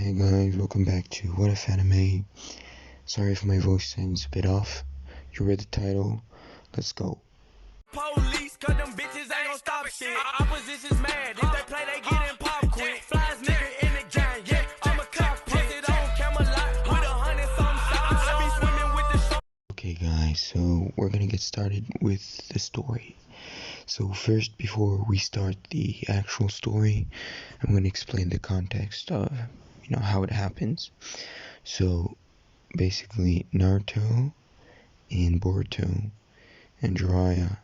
Hey guys, welcome back to What If Anime. Sorry if my voice sounds a bit off. You read the title. Let's go. Police, cause them bitches ain't gon' stop shit. Opposition's mad, if they play, they get in pop quick. Flies nigga in the gang, yeah, I'm a cockpit. Posted on Camelot with 100 something shots. I be swimming with the shark. Okay guys, so we're gonna get started with the story. So first, before we start the actual story, I'm gonna explain the context of, how it happens. So basically, Naruto and Boruto and Jiraiya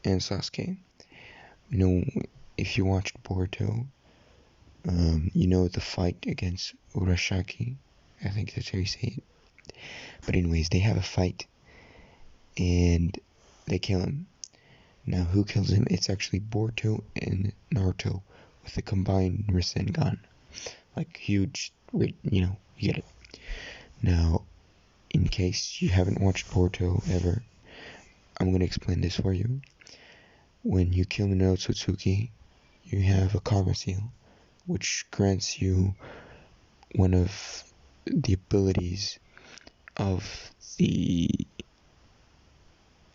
and Sasuke. If you watched Boruto, the fight against Urashiki. I think that's how you say it. But anyways, they have a fight and they kill him. Now, who kills him? It's actually Boruto and Naruto with a combined Rasengan. Like, huge, you get it. Now, in case you haven't watched Boruto ever, I'm going to explain this for you. When you kill an Otsutsuki, you have a Karma Seal, which grants you one of the abilities of the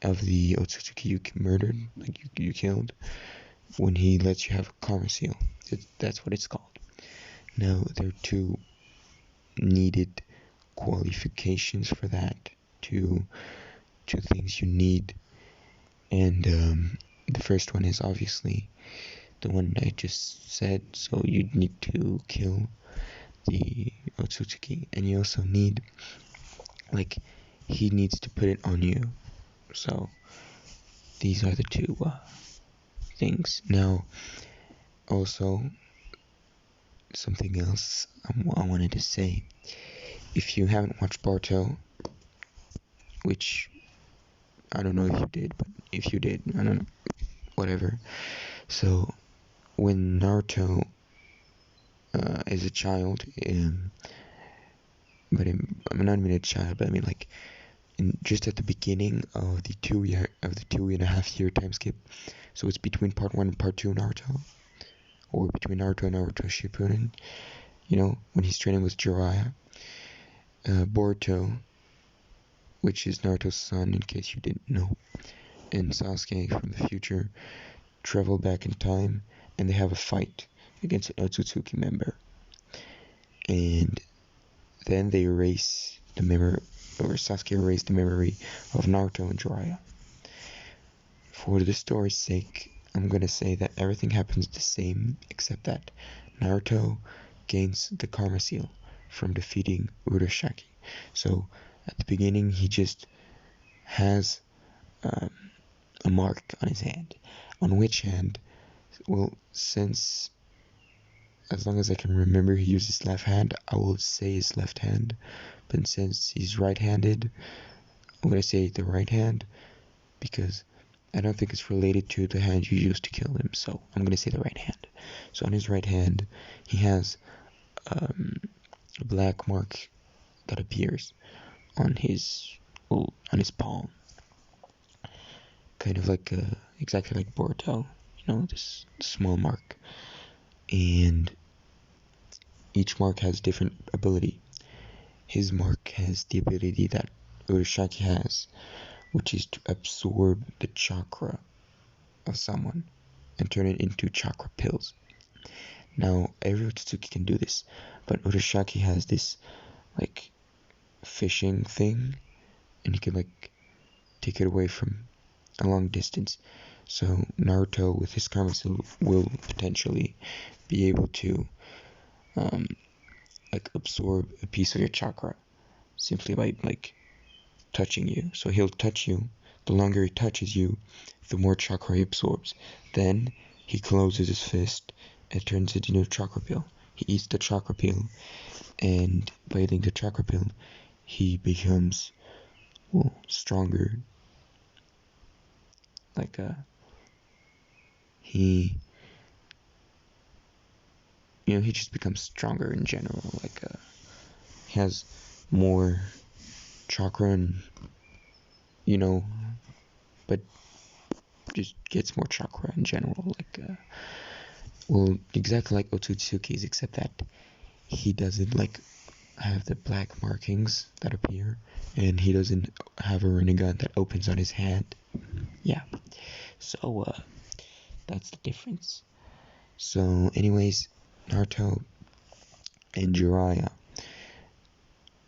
Otsutsuki you murdered, like you killed, when he lets you have a Karma Seal. That's what it's called. Now, there are two needed qualifications for that, two things you need, and the first one is obviously the one I just said, so you need to kill the Otsutsuki, and you also need, he needs to put it on you. So these are the two things. Now, also, something else I wanted to say. If you haven't watched Boruto, which I don't know if you did, but if you did, I don't know, whatever. So, when Naruto is a child, but I'm not even a child, but I mean just at the beginning of the 2.5 year time skip, so it's between part 1 and part 2 Naruto, or between Naruto and Naruto Shippuden, when he's training with Jiraiya, Boruto, which is Naruto's son in case you didn't know, and Sasuke from the future travel back in time, and they have a fight against an Otsutsuki member, and then they erase the memory, or Sasuke erased the memory of Naruto and Jiraiya. For the story's sake, I'm gonna say that everything happens the same, except that Naruto gains the Karma Seal from defeating Urashiki. So, at the beginning, he just has a mark on his hand. On which hand? Well, since, as long as I can remember, he uses left hand, I will say his left hand. But since he's right-handed, I'm going to say the right hand, because I don't think it's related to the hand you used to kill him, so I'm going to say the right hand. So on his right hand, he has a black mark that appears on his palm, kind of like exactly like Boruto, this small mark, and each mark has different ability. His mark has the ability that Urashiki has, which is to absorb the chakra of someone and turn it into chakra pills. Now, every Otsutsuki can do this, but Urashiki has this fishing thing, and he can take it away from a long distance. So Naruto, with his Karma Seal, will potentially be able to absorb a piece of your chakra simply by touching you. So he'll touch you. The longer he touches you, the more chakra he absorbs. Then he closes his fist and turns it into a chakra pill. He eats the chakra pill, and by eating the chakra pill, he becomes stronger. He just becomes stronger in general. He has more chakra, and but just gets more chakra in general. Exactly like Otsutsuki's, except that he doesn't like have the black markings that appear, and he doesn't have a gun that opens on his hand. Yeah. So that's the difference. So anyways, Naruto and Jiraiya,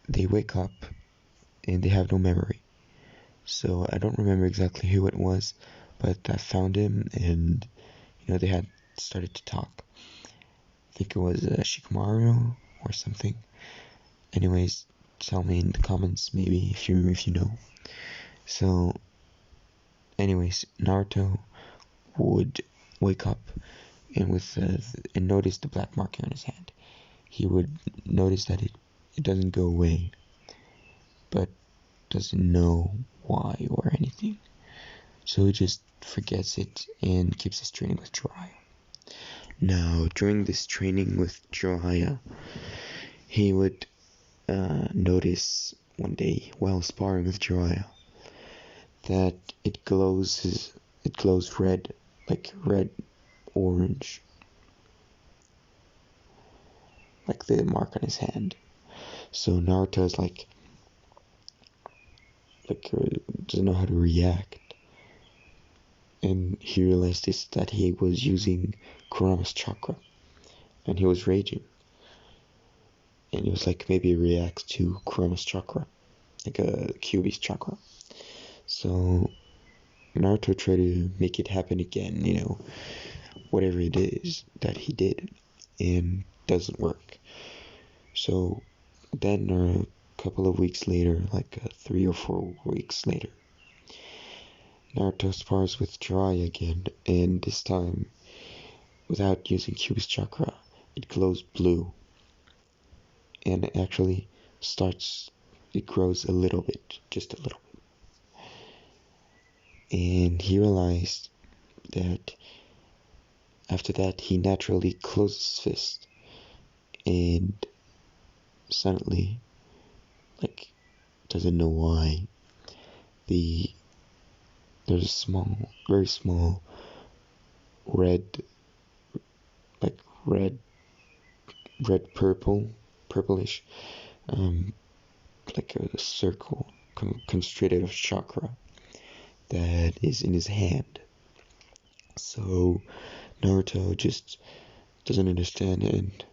they wake up and they have no memory. So I don't remember exactly who it was, but I found him, and they had started to talk. I think it was Shikamaru or something. Anyways, tell me in the comments maybe if you know. So anyways, Naruto would wake up and and notice the black marking on his hand. He would notice that it doesn't go away, but doesn't know why or anything. So he just forgets it and keeps his training with Jiraiya. Now, during this training with Jiraiya, he would notice one day while sparring with Jiraiya that it glows red, like red orange, like the mark on his hand. So Naruto's like doesn't know how to react, and he realized that he was using Kurama's chakra, and he was raging, and he was like, maybe it reacts to Kurama's chakra, like a Kyuubi's chakra. So Naruto tried to make it happen again, whatever it is that he did, and doesn't work. So then a couple of weeks later, like 3 or 4 weeks later, Naruto spars with Jiraiya again, and this time, without using Kyuubi's chakra, it glows blue, and it actually it grows a little bit, just a little bit. And he realized that after that, he naturally closed his fist, and suddenly, doesn't know why, there's a very small red purplish, like a circle constricted of chakra that is in his hand. So Naruto just doesn't understand, and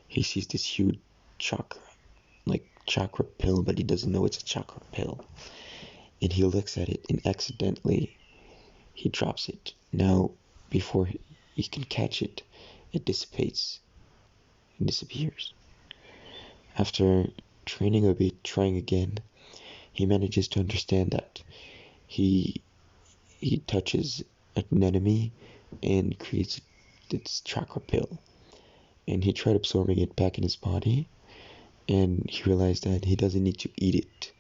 he sees this huge chakra pill, but he doesn't know it's a chakra pill. And he looks at it, and accidentally he drops it. Now, before he can catch it, it dissipates and disappears. After training a bit, trying again, he manages to understand that he touches an enemy and creates its chakra pill. And he tried absorbing it back in his body, and he realized that he doesn't need to eat it,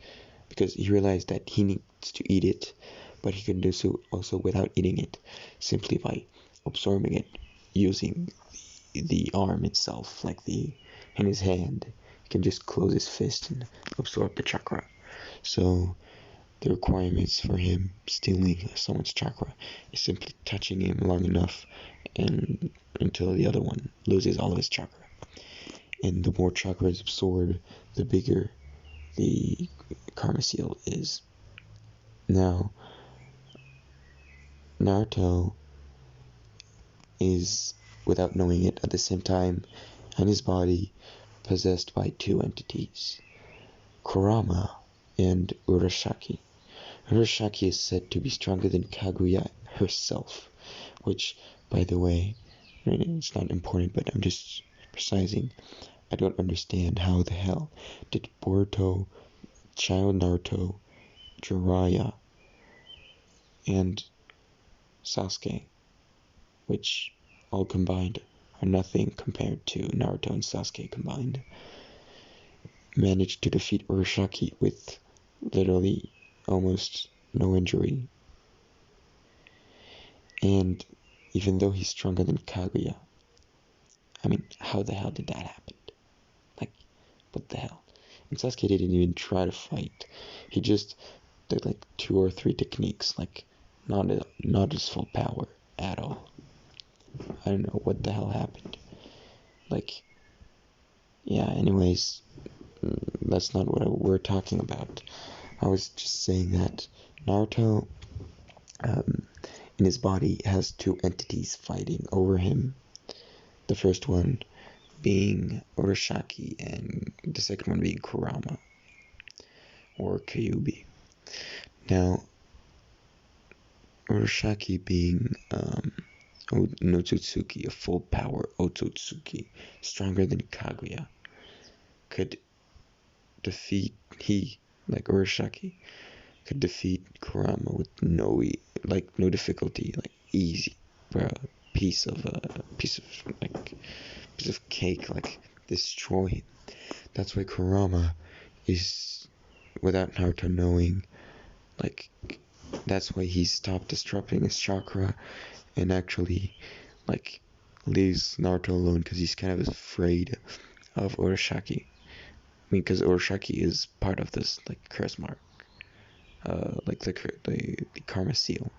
because he realized that he needs to eat it, but he can do so also without eating it, simply by absorbing it using the arm itself, in his hand. He can just close his fist and absorb the chakra. So the requirements for him stealing someone's chakra is simply touching him long enough and until the other one loses all of his chakra. And the more chakra is absorbed, the bigger the karma seal is. Now, Naruto is, without knowing it, at the same time, and his body possessed by 2 entities, Kurama and Urashiki. Urashiki is said to be stronger than Kaguya herself, which, by the way, it's not important, but I'm just precising. I don't understand how the hell did Boruto, Child Naruto, Jiraiya, and Sasuke, which all combined are nothing compared to Naruto and Sasuke combined, managed to defeat Urashiki with literally almost no injury. And even though he's stronger than Kaguya, how the hell did that happen? What the hell? And Sasuke didn't even try to fight. He just did 2 or 3 techniques, not his full power at all. I don't know what the hell happened. yeah, anyways, that's not what we're talking about. I was just saying that Naruto, in his body, has two entities fighting over him. The first one being Urashiki, and the second one being Kurama, or Kyuubi. Now, Urashiki being Otsutsuki, a full power Otsutsuki, stronger than Kaguya, could defeat, like Urashiki, could defeat Kurama with no difficulty, like easy, bro. Piece of cake, like destroy him. That's why Kurama is, without Naruto knowing, like, that's why he stopped disrupting his chakra and actually, like, leaves Naruto alone, because he's kind of afraid of Urashiki. I mean, because Urashiki is part of this, like, curse mark, like the karma seal.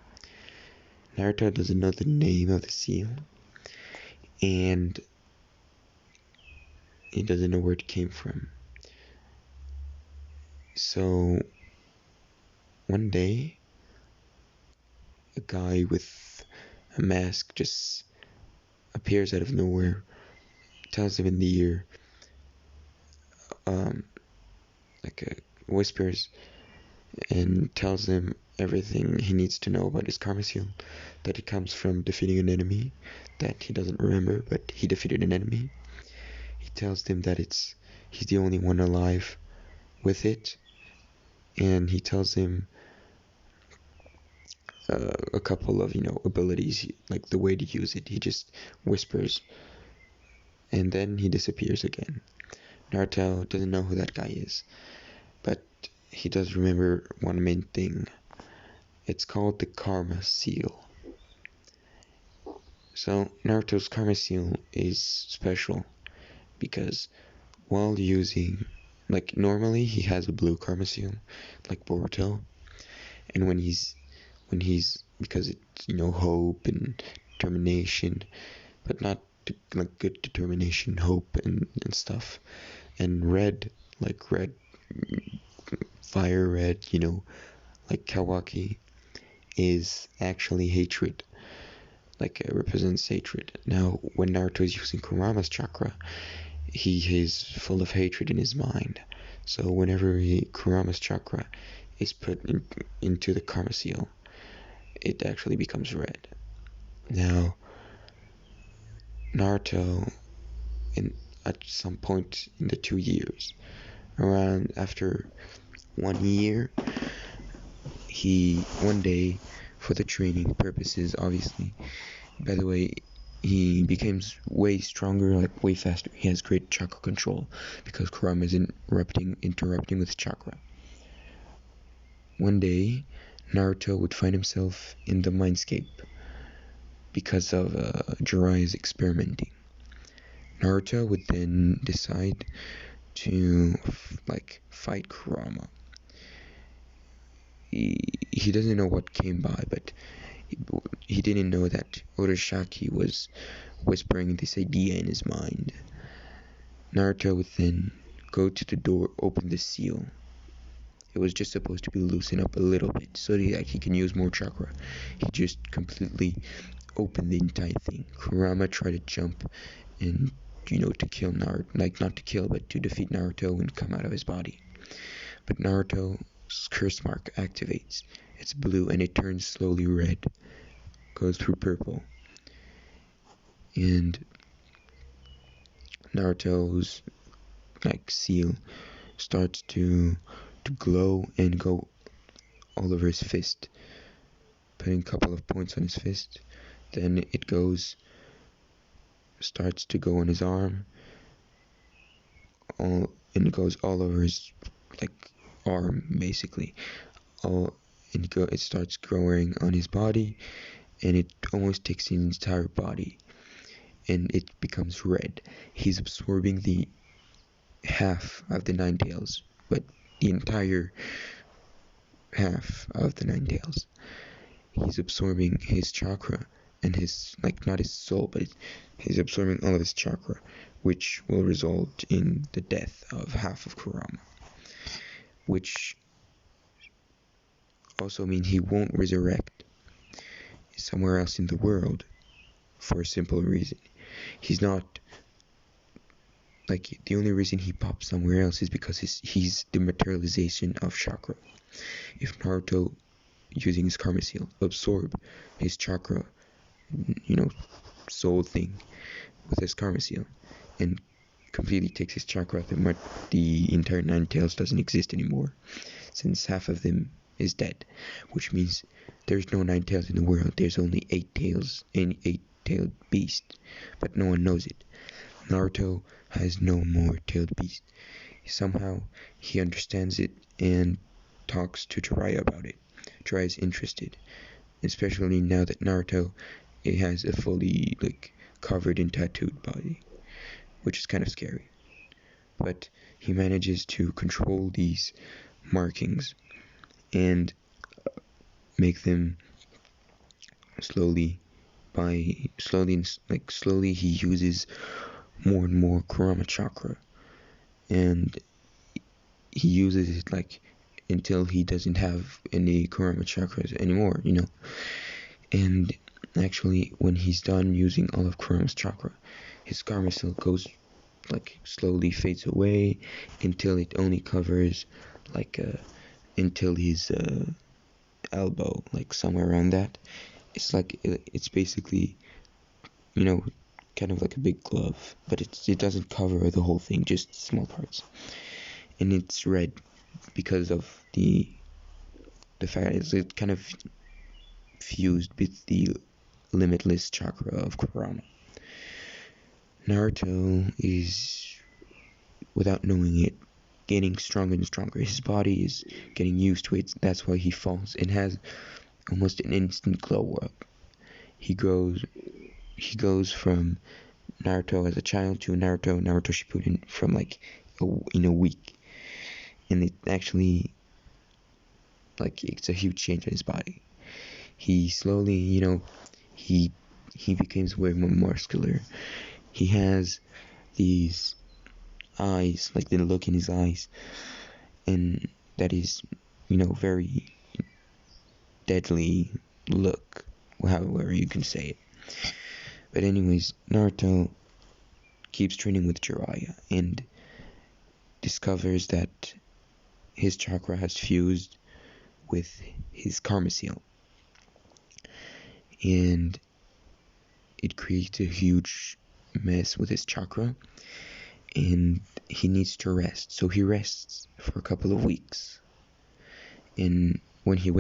Naruto doesn't know the name of the seal, and he doesn't know where it came from. So one day, a guy with a mask just appears out of nowhere, tells him in the ear, whispers, and tells him everything he needs to know about his karma seal. That it comes from defeating an enemy that he doesn't remember, but he defeated an enemy. He tells him that he's the only one alive with it, and he tells him a couple of abilities, like the way to use it. He just whispers, and then he disappears again. Naruto doesn't know who that guy is, but he does remember one main thing. It's called the karma seal. So Naruto's karma seal is special because while using, like, normally he has a blue karma seal, like Boruto, and when he's because it's hope and determination, but not like good determination, hope and stuff, and red, like red, fire red, like Kawaki, is actually hatred, like it represents hatred. Now when Naruto is using Kurama's chakra, he is full of hatred in his mind, so whenever Kurama's chakra is put into the karma seal, it actually becomes red. Now Naruto, at some point in the 2 years, around after 1 year, one day, for the training purposes, obviously, by the way, he becomes way stronger, like way faster. He has great chakra control because Kurama is interrupting with chakra. One day, Naruto would find himself in the mindscape because of Jiraiya's experimenting. Naruto would then decide to fight Kurama. He doesn't know what came by, but he didn't know that Urashiki was whispering this idea in his mind. Naruto would then go to the door, open the seal. It was just supposed to be loosened up a little bit so that he can use more chakra. He just completely opened the entire thing. Kurama tried to jump and to kill Naruto, like not to kill, but to defeat Naruto and come out of his body. But Naruto's curse mark activates. It's blue and it turns slowly red, goes through purple, and Naruto's seal starts to glow and go all over his fist, putting a couple of points on his fist. Then it starts to go on his arm, and it goes all over his arm, basically. It starts growing on his body, and it almost takes the entire body, and it becomes red. He's absorbing the half of the Nine Tails, but the entire half of the Nine Tails. He's absorbing his chakra and his, not his soul, but he's absorbing all of his chakra which will result in the death of half of Kurama, which also means he won't resurrect somewhere else in the world for a simple reason. He's not, like, the only reason he pops somewhere else is because he's the materialization of chakra. If Naruto, using his karma seal, absorb his chakra, soul thing with his karma seal, and completely takes his chakra out, the entire Nine Tails doesn't exist anymore, since half of them is dead, which means there's no Nine Tails in the world. There's only 8 tails, an 8-tailed beast, but no one knows it. Naruto has no more tailed beast. Somehow he understands it and talks to Jiraiya about it. Jiraiya is interested, especially now that Naruto has a fully covered and tattooed body, which is kind of scary. But he manages to control these markings and make them slowly he uses more and more Kurama chakra, and he uses it until he doesn't have any Kurama chakras anymore, and actually when he's done using all of Kurama's chakra, his karma still goes slowly fades away until it only covers until his elbow, somewhere around that. It's basically kind of like a big glove, but it doesn't cover the whole thing, just small parts. And it's red because of the fact it's kind of fused with the limitless chakra of Kurama. Naruto is, without knowing it, getting stronger and stronger. His body is getting used to it. That's why he falls and has almost an instant glow up. He goes from Naruto as a child to Naruto Shippuden from in a week, and it actually it's a huge change in his body. He slowly, he becomes way more muscular. He has these eyes, the look in his eyes, and that is, very deadly look, however you can say it. But anyways, Naruto keeps training with Jiraiya and discovers that his chakra has fused with his karma seal, and it creates a huge mess with his chakra, and he needs to rest. So he rests for a couple of weeks, and when he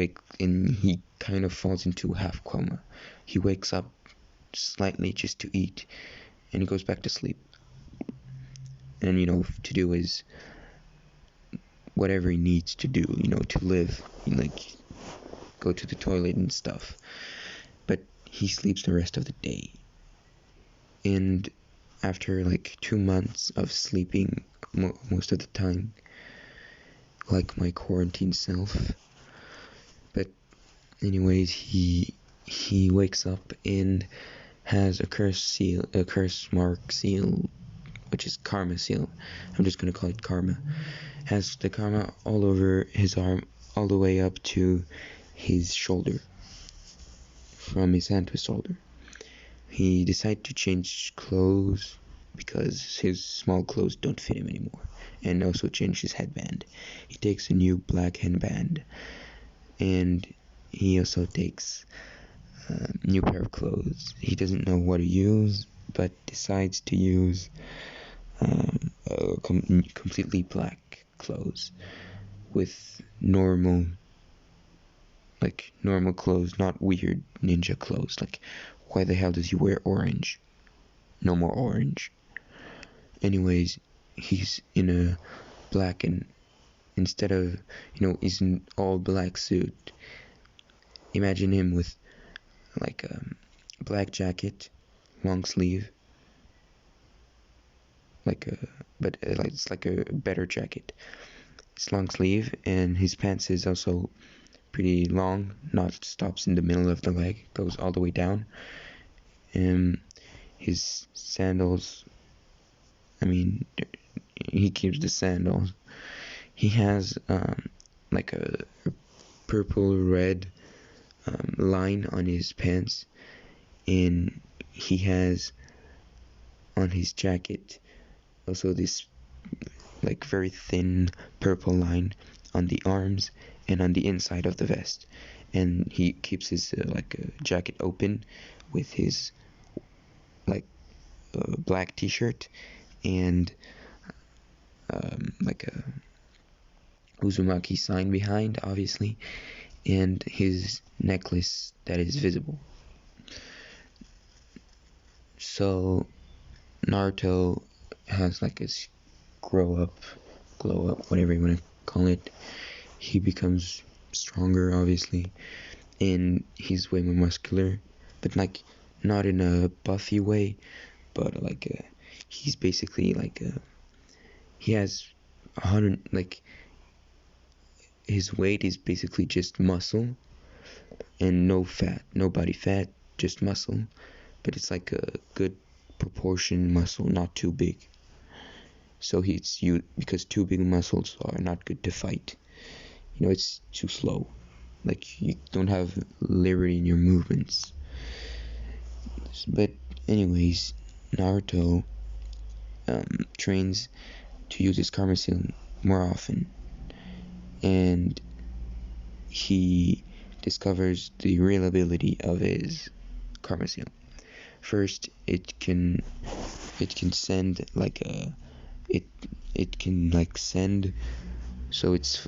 kind of falls into a half coma. He wakes up slightly just to eat, and he goes back to sleep. And to do is whatever he needs to do, to live, go to the toilet and stuff. But he sleeps the rest of the day. And after 2 months of sleeping most of the time, like my quarantine self. But anyways, he wakes up and has a curse mark seal, which is karma seal. I'm just gonna call it karma. Has the karma all over his arm, all the way up to his shoulder, from his hand to his shoulder. He decided to change clothes because his small clothes don't fit him anymore, and also change his headband. He takes a new black headband, and he also takes a new pair of clothes. He doesn't know what to use, but decides to use completely black clothes with normal clothes, not weird ninja clothes. Why the hell does he wear orange? No more orange. Anyways, he's in a black, and instead of, he's in all black suit. Imagine him with a black jacket, long sleeve, it's a better jacket. It's long sleeve, and his pants is also pretty long, not stops in the middle of the leg, goes all the way down. And his sandals I mean, he keeps the sandals. He has like a purple red line on his pants, and he has on his jacket also this like very thin purple line on the arms and on the inside of the vest. And he keeps his like jacket open with his like black t-shirt and like a Uzumaki sign behind, obviously, and his necklace that is visible. So Naruto has like his glow up, whatever you want to call it. He becomes stronger, obviously, and he's way more muscular, but like not in a buffy way, but like he's basically like he has 100, like his weight is basically just muscle and no fat, no body fat, just muscle, but it's like a good proportion muscle, not too big. So he's you because too big muscles are not good to fight. You know, it's too slow. Like you don't have liberty in your movements. But anyways, Naruto trains to use his karma seal more often, and he discovers the real ability of his karma seal. First, it can send like a it can like send, so it's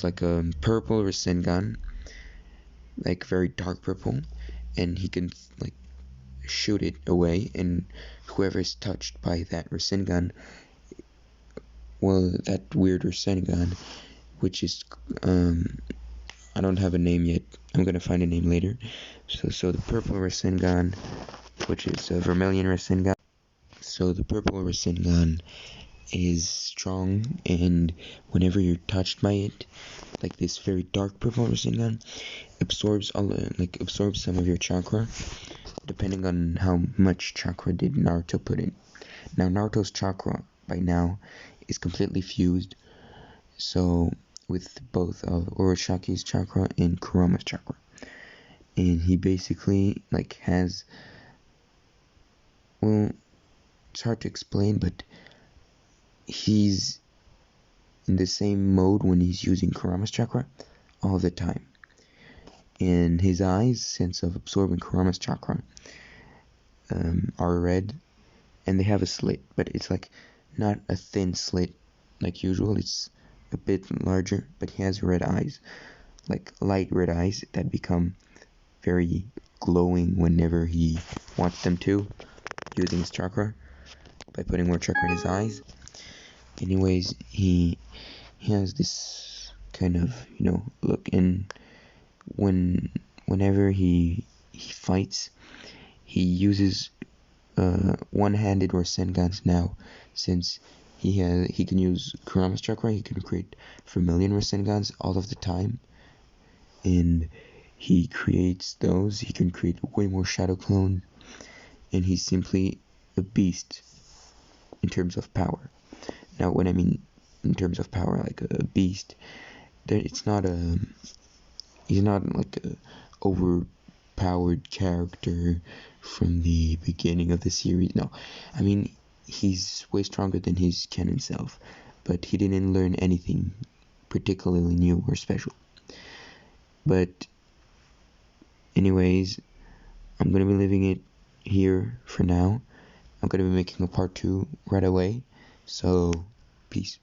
like a purple Rasengan, like very dark purple, and he can like shoot it away, and whoever is touched by that Rasengan, well, that weird Rasengan, which is I don't have a name yet. I'm gonna find a name later. So the purple Rasengan, which is a vermilion Rasengan. So the purple Rasengan is strong, and whenever you're touched by it, like this very dark purple Rasengan absorbs some of your chakra, depending on how much chakra did Naruto put in. Now Naruto's chakra by now is completely fused, so with both of Urashiki's chakra and Kurama's chakra, and he basically like has, well, it's hard to explain, but he's in the same mode when he's using Kurama's chakra all the time. And his eyes, sense of absorbing Kurama's chakra, are red, and they have a slit, but it's like not a thin slit like usual. It's a bit larger, but he has red eyes, like light red eyes that become very glowing whenever he wants them to, using his chakra by putting more chakra in his eyes. Anyways, he has this kind of, look, and whenever he fights, he uses one-handed Rasengans now, since he can use Kurama's chakra. He can create vermilion Rasengans all of the time, and he creates those. He can create way more shadow clone, and he's simply a beast in terms of power. Now, when I mean in terms of power, like a beast, he's not like a overpowered character from the beginning of the series. No, I mean, he's way stronger than his canon self, but he didn't learn anything particularly new or special. But anyways, I'm gonna be leaving it here for now. I'm gonna be making a part 2 right away, so peace.